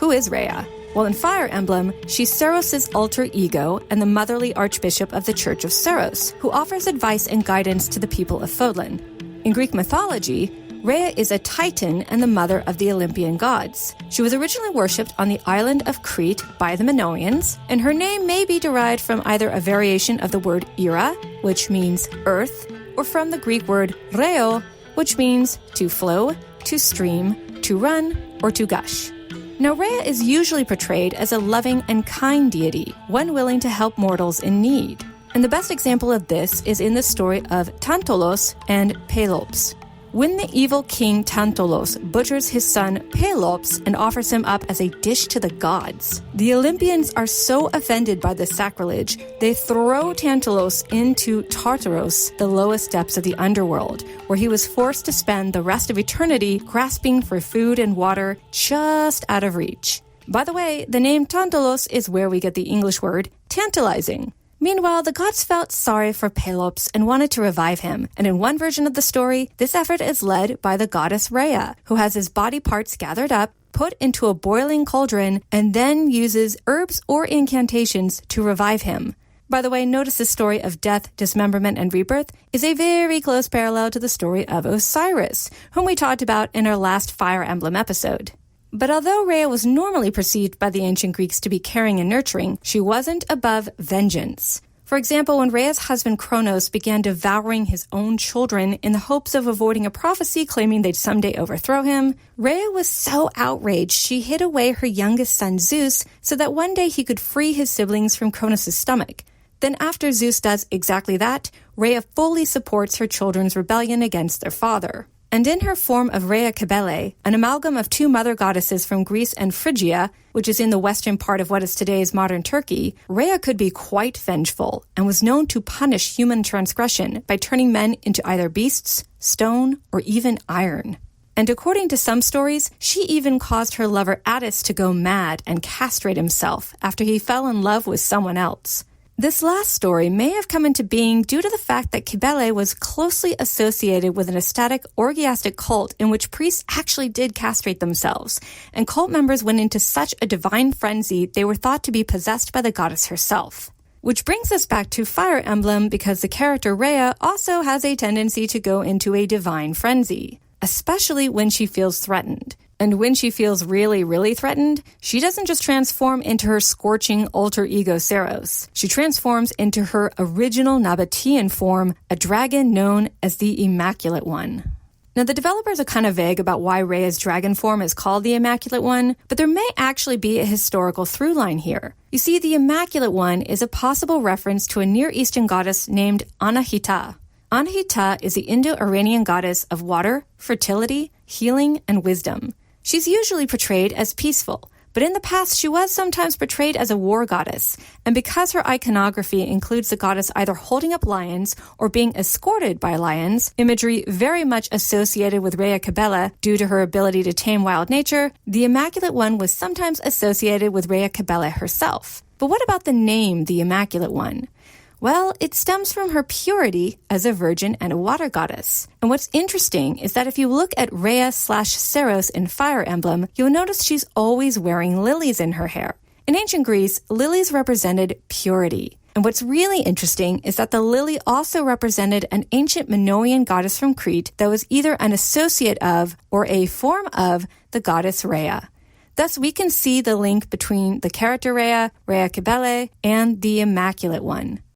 who is Rhea? Well, in Fire Emblem, she's Seros' alter ego and the motherly archbishop of the Church of Seros, who offers advice and guidance to the people of Fodlan. In Greek mythology, Rhea is a titan and the mother of the Olympian gods. She was originally worshipped on the island of Crete by the Minoans, and her name may be derived from either a variation of the word Ira, which means earth, or from the Greek word rheo, which means to flow, to stream, to run, or to gush. Now, Rhea is usually portrayed as a loving and kind deity, one willing to help mortals in need. And the best example of this is in the story of Tantalos and Pelops. When the evil king Tantalos butchers his son Pelops and offers him up as a dish to the gods, the Olympians are so offended by this sacrilege, they throw Tantalos into Tartaros, the lowest depths of the underworld, where he was forced to spend the rest of eternity grasping for food and water just out of reach. By the way, the name Tantalos is where we get the English word tantalizing. Meanwhile, the gods felt sorry for Pelops and wanted to revive him, and in one version of the story, this effort is led by the goddess Rhea, who has his body parts gathered up, put into a boiling cauldron, and then uses herbs or incantations to revive him. By the way, notice the story of death, dismemberment, and rebirth is a very close parallel to the story of Osiris, whom we talked about in our last Fire Emblem episode. But although Rhea was normally perceived by the ancient Greeks to be caring and nurturing, she wasn't above vengeance. For example, when Rhea's husband Kronos began devouring his own children in the hopes of avoiding a prophecy claiming they'd someday overthrow him, Rhea was so outraged she hid away her youngest son Zeus so that one day he could free his siblings from Kronos' stomach. Then after Zeus does exactly that, Rhea fully supports her children's rebellion against their father. And in her form of Rhea Kybele, an amalgam of two mother goddesses from Greece and Phrygia, which is in the western part of what is today's modern Turkey, Rhea could be quite vengeful and was known to punish human transgression by turning men into either beasts, stone, or even iron. And according to some stories, she even caused her lover Attis to go mad and castrate himself after he fell in love with someone else. This last story may have come into being due to the fact that Kybele was closely associated with an ecstatic, orgiastic cult in which priests actually did castrate themselves, and cult members went into such a divine frenzy they were thought to be possessed by the goddess herself. Which brings us back to Fire Emblem because the character Rhea also has a tendency to go into a divine frenzy, especially when she feels threatened. And when she feels really, really threatened, she doesn't just transform into her scorching alter ego Seros. She transforms into her original Nabatean form, a dragon known as the Immaculate One. Now, the developers are kind of vague about why Rhea's dragon form is called the Immaculate One, but there may actually be a historical through line here. You see, the Immaculate One is a possible reference to a Near Eastern goddess named Anahita. Anahita is the Indo-Iranian goddess of water, fertility, healing, and wisdom. She's usually portrayed as peaceful, but in the past she was sometimes portrayed as a war goddess, and because her iconography includes the goddess either holding up lions or being escorted by lions, imagery very much associated with Rhea Kybele due to her ability to tame wild nature, the Immaculate One was sometimes associated with Rhea Kybele herself. But what about the name, the Immaculate One? Well, it stems from her purity as a virgin and a water goddess. And what's interesting is that if you look at Rhea/Seros in Fire Emblem, you'll notice she's always wearing lilies in her hair. In ancient Greece, lilies represented purity. And what's really interesting is that the lily also represented an ancient Minoan goddess from Crete that was either an associate of or a form of the goddess Rhea. Thus, we can see the link between the character Rhea, Rhea Kybele, and the Immaculate One.